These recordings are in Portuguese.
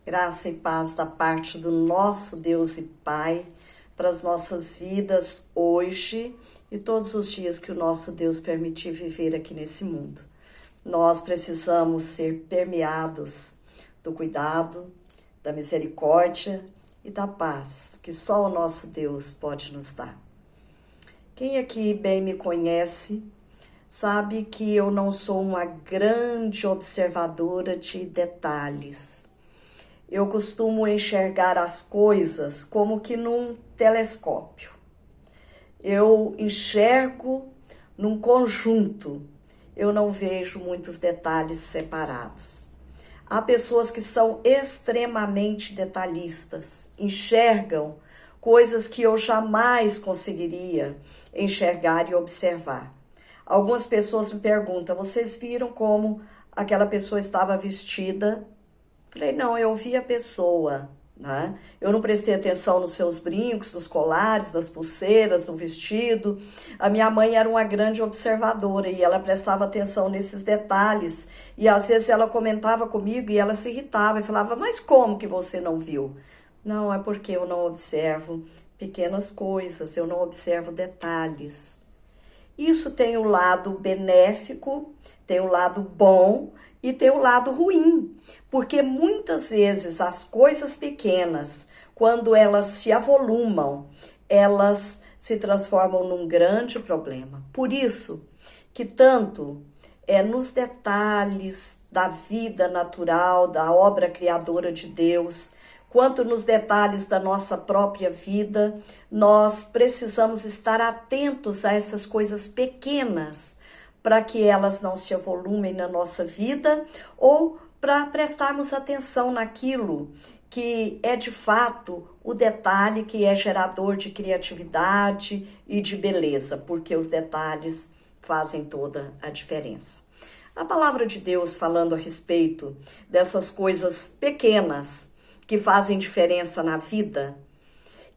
Graça e paz da parte do nosso Deus e Pai para as nossas vidas hoje e todos os dias que o nosso Deus permitir viver aqui nesse mundo. Nós precisamos ser permeados do cuidado, da misericórdia e da paz que só o nosso Deus pode nos dar. Quem aqui bem me conhece sabe que eu não sou uma grande observadora de detalhes. Eu costumo enxergar as coisas como que num telescópio. Eu enxergo num conjunto, eu não vejo muitos detalhes separados. Há pessoas que são extremamente detalhistas, enxergam coisas que eu jamais conseguiria enxergar e observar. Algumas pessoas me perguntam, vocês viram como aquela pessoa estava vestida? Falei, não, eu vi a pessoa, né? Eu não prestei atenção nos seus brincos, nos colares, nas pulseiras, no vestido. A minha mãe era uma grande observadora e ela prestava atenção nesses detalhes. E às vezes ela comentava comigo e ela se irritava e falava, mas como que você não viu? Não, é porque eu não observo pequenas coisas, eu não observo detalhes. Isso tem o lado benéfico, tem o lado bom e tem o lado ruim, porque muitas vezes as coisas pequenas, quando elas se avolumam, elas se transformam num grande problema. Por isso que tanto nos detalhes da vida natural, da obra criadora de Deus, quanto nos detalhes da nossa própria vida, nós precisamos estar atentos a essas coisas pequenas, para que elas não se avolumem na nossa vida ou para prestarmos atenção naquilo que é de fato o detalhe que é gerador de criatividade e de beleza, porque os detalhes fazem toda a diferença. A palavra de Deus falando a respeito dessas coisas pequenas que fazem diferença na vida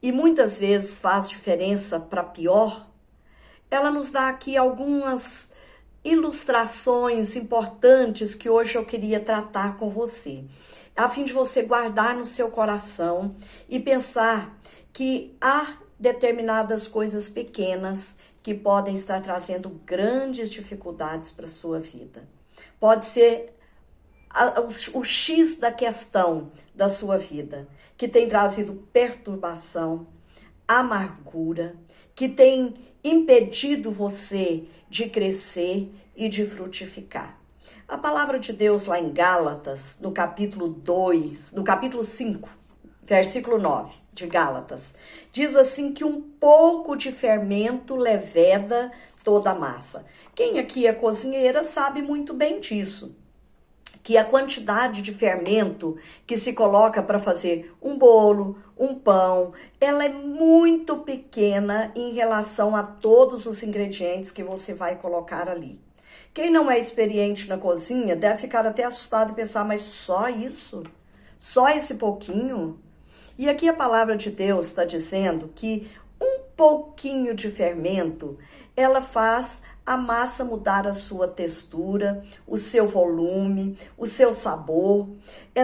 e muitas vezes faz diferença para pior, ela nos dá aqui algumas ilustrações importantes que hoje eu queria tratar com você, a fim de você guardar no seu coração e pensar que há determinadas coisas pequenas que podem estar trazendo grandes dificuldades para a sua vida. Pode ser o X da questão da sua vida, que tem trazido perturbação, amargura, que tem impedido você de crescer e de frutificar. A palavra de Deus lá em Gálatas, no capítulo 5, versículo 9 de Gálatas, diz assim que um pouco de fermento leveda toda a massa. Quem aqui é cozinheira sabe muito bem disso, que a quantidade de fermento que se coloca para fazer um bolo, um pão, ela é muito pequena em relação a todos os ingredientes que você vai colocar ali. Quem não é experiente na cozinha deve ficar até assustado e pensar, mas só isso? Só esse pouquinho? E aqui a palavra de Deus está dizendo que um pouquinho de fermento, ela faz a massa mudar a sua textura, o seu volume, o seu sabor.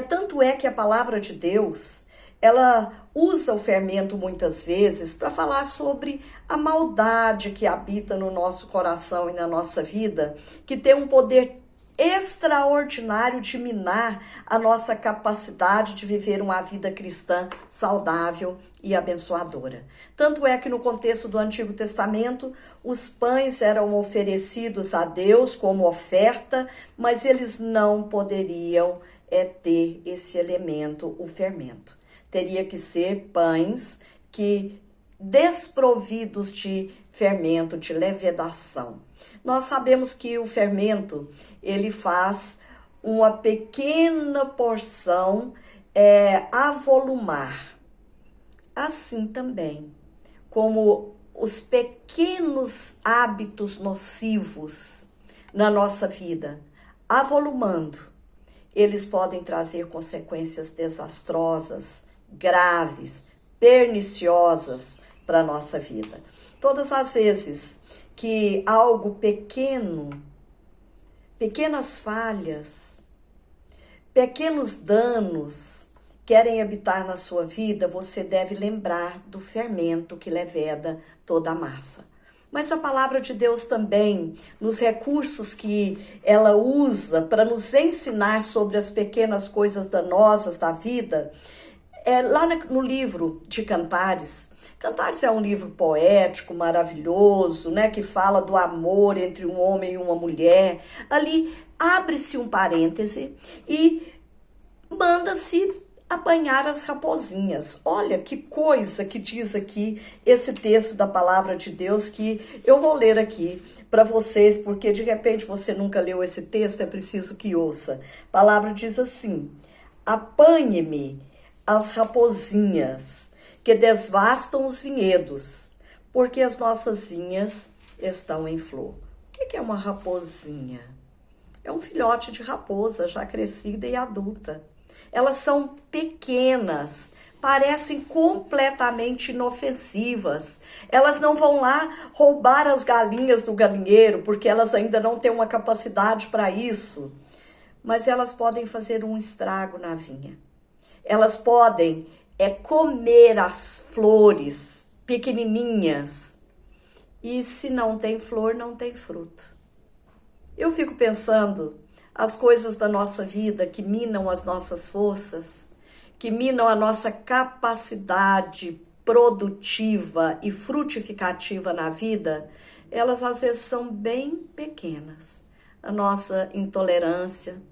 Tanto é que a palavra de Deus, ela usa o fermento muitas vezes para falar sobre a maldade que habita no nosso coração e na nossa vida, que tem um poder extraordinário de minar a nossa capacidade de viver uma vida cristã saudável e abençoadora. Tanto é que no contexto do Antigo Testamento, os pães eram oferecidos a Deus como oferta, mas eles não poderiam ter esse elemento, o fermento. Teria que ser pães que desprovidos de fermento, de levedação. Nós sabemos que o fermento, ele faz uma pequena porção avolumar. Assim também, como os pequenos hábitos nocivos na nossa vida, avolumando, eles podem trazer consequências desastrosas, graves, perniciosas para a nossa vida. Todas as vezes que algo pequeno, pequenas falhas, pequenos danos, querem habitar na sua vida, você deve lembrar do fermento que leveda toda a massa. Mas a palavra de Deus também, nos recursos que ela usa para nos ensinar sobre as pequenas coisas danosas da vida, lá no livro de Cantares. Cantares é um livro poético, maravilhoso, né, que fala do amor entre um homem e uma mulher. Ali abre-se um parêntese e manda-se apanhar as raposinhas. Olha que coisa que diz aqui esse texto da palavra de Deus, que eu vou ler aqui para vocês, porque de repente você nunca leu esse texto, é preciso que ouça. A palavra diz assim: apanhe-me as raposinhas que desvastam os vinhedos, porque as nossas vinhas estão em flor. O que é uma raposinha? É um filhote de raposa já crescida e adulta. Elas são pequenas, parecem completamente inofensivas. Elas não vão lá roubar as galinhas do galinheiro, porque elas ainda não têm uma capacidade para isso. Mas elas podem fazer um estrago na vinha. Elas podem comer as flores pequenininhas. E se não tem flor, não tem fruto. Eu fico pensando as coisas da nossa vida que minam as nossas forças, que minam a nossa capacidade produtiva e frutificativa na vida, elas às vezes são bem pequenas. A nossa intolerância,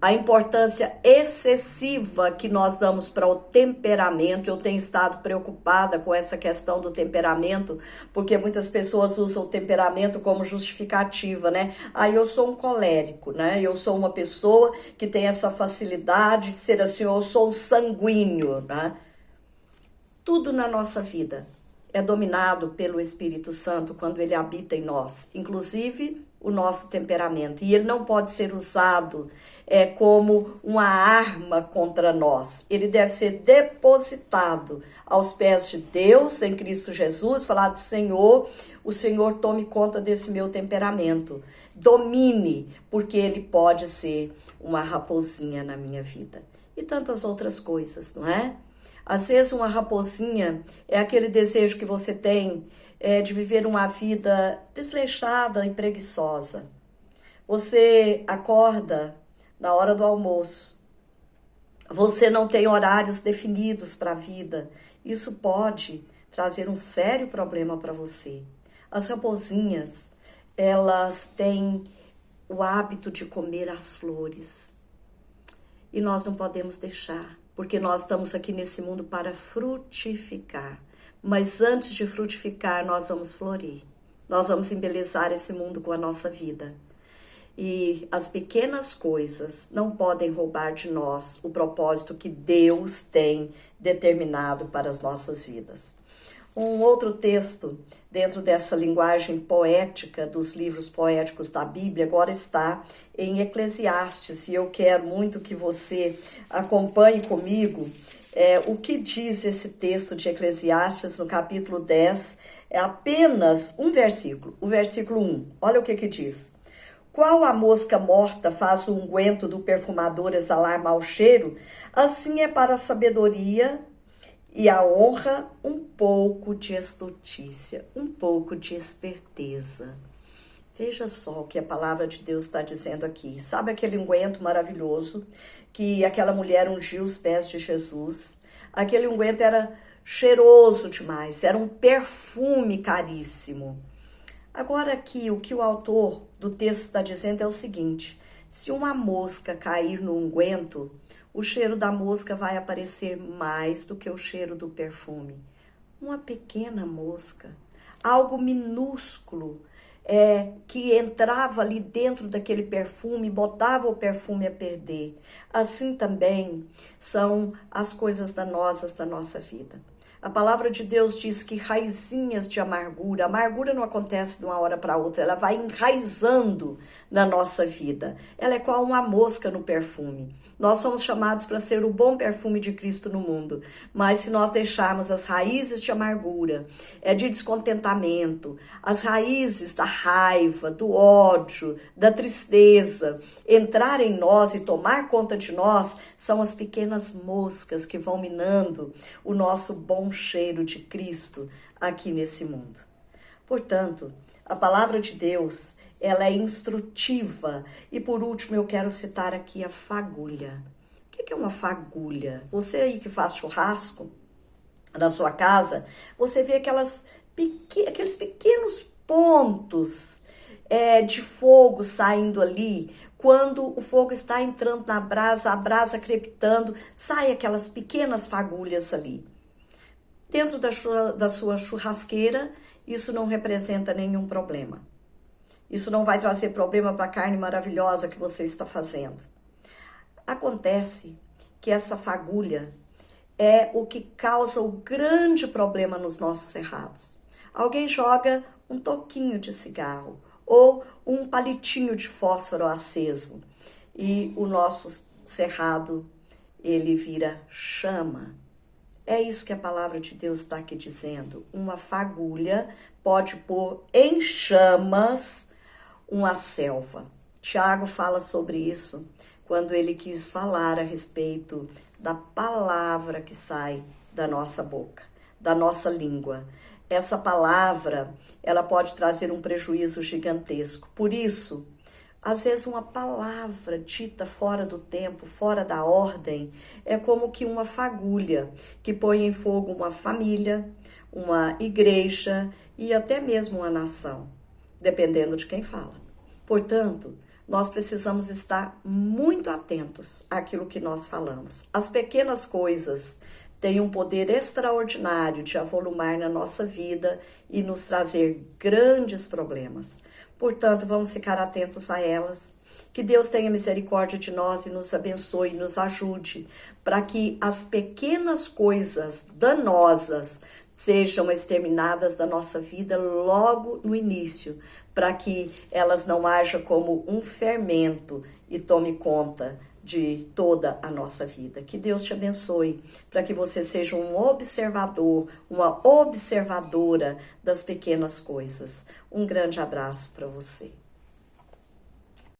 a importância excessiva que nós damos para o temperamento. Eu tenho estado preocupada com essa questão do temperamento, porque muitas pessoas usam o temperamento como justificativa, né? Eu sou um colérico, né? Eu sou uma pessoa que tem essa facilidade de ser assim, eu sou sanguíneo, né? Tudo na nossa vida é dominado pelo Espírito Santo quando ele habita em nós, inclusive o nosso temperamento, e ele não pode ser usado como uma arma contra nós. Ele deve ser depositado aos pés de Deus em Cristo Jesus, falar do Senhor, o Senhor tome conta desse meu temperamento, domine, porque ele pode ser uma raposinha na minha vida. E tantas outras coisas, não é? Às vezes uma raposinha é aquele desejo que você tem de viver uma vida desleixada e preguiçosa. Você acorda na hora do almoço. Você não tem horários definidos para a vida. Isso pode trazer um sério problema para você. As raposinhas, elas têm o hábito de comer as flores. E nós não podemos deixar, porque nós estamos aqui nesse mundo para frutificar. Mas antes de frutificar, nós vamos florir. Nós vamos embelezar esse mundo com a nossa vida. E as pequenas coisas não podem roubar de nós o propósito que Deus tem determinado para as nossas vidas. Um outro texto dentro dessa linguagem poética dos livros poéticos da Bíblia agora está em Eclesiastes, e eu quero muito que você acompanhe comigo o que diz esse texto de Eclesiastes no capítulo 10. É apenas um versículo, o versículo 1. Olha o que diz. Qual a mosca morta faz o unguento do perfumador exalar mau cheiro, assim é para a sabedoria e a honra um pouco de astutícia, um pouco de esperteza. Veja só o que a palavra de Deus está dizendo aqui. Sabe aquele unguento maravilhoso que aquela mulher ungiu os pés de Jesus? Aquele unguento era cheiroso demais, era um perfume caríssimo. Agora aqui, o que o autor do texto está dizendo é o seguinte: se uma mosca cair no unguento, o cheiro da mosca vai aparecer mais do que o cheiro do perfume. Uma pequena mosca, algo minúsculo, que entrava ali dentro daquele perfume, botava o perfume a perder. Assim também são as coisas danosas da nossa vida. A palavra de Deus diz que raizinhas de amargura, a amargura não acontece de uma hora para outra, ela vai enraizando na nossa vida. Ela é qual uma mosca no perfume. Nós somos chamados para ser o bom perfume de Cristo no mundo. Mas se nós deixarmos as raízes de amargura, de descontentamento, as raízes da raiva, do ódio, da tristeza, entrar em nós e tomar conta de nós, são as pequenas moscas que vão minando o nosso bom cheiro de Cristo aqui nesse mundo. Portanto, a palavra de Deus, ela é instrutiva. E por último, eu quero citar aqui a fagulha. O que é uma fagulha? Você aí que faz churrasco na sua casa, você vê aqueles pequenos pontos de fogo saindo ali. Quando o fogo está entrando na brasa, a brasa crepitando, sai aquelas pequenas fagulhas ali. Dentro da sua churrasqueira, isso não representa nenhum problema. Isso não vai trazer problema para a carne maravilhosa que você está fazendo. Acontece que essa fagulha é o que causa o grande problema nos nossos cerrados. Alguém joga um toquinho de cigarro ou um palitinho de fósforo aceso e o nosso cerrado, ele vira chama. É isso que a palavra de Deus está aqui dizendo. Uma fagulha pode pôr em chamas uma selva. Tiago fala sobre isso quando ele quis falar a respeito da palavra que sai da nossa boca, da nossa língua. Essa palavra, ela pode trazer um prejuízo gigantesco. Por isso, às vezes uma palavra dita fora do tempo, fora da ordem, é como que uma fagulha que põe em fogo uma família, uma igreja e até mesmo uma nação, dependendo de quem fala. Portanto, nós precisamos estar muito atentos àquilo que nós falamos. As pequenas coisas têm um poder extraordinário de avolumar na nossa vida e nos trazer grandes problemas. Portanto, vamos ficar atentos a elas. Que Deus tenha misericórdia de nós e nos abençoe, nos ajude, para que as pequenas coisas danosas sejam exterminadas da nossa vida logo no início, para que elas não hajam como um fermento e tome conta de toda a nossa vida. Que Deus te abençoe, para que você seja um observador, uma observadora das pequenas coisas. Um grande abraço para você.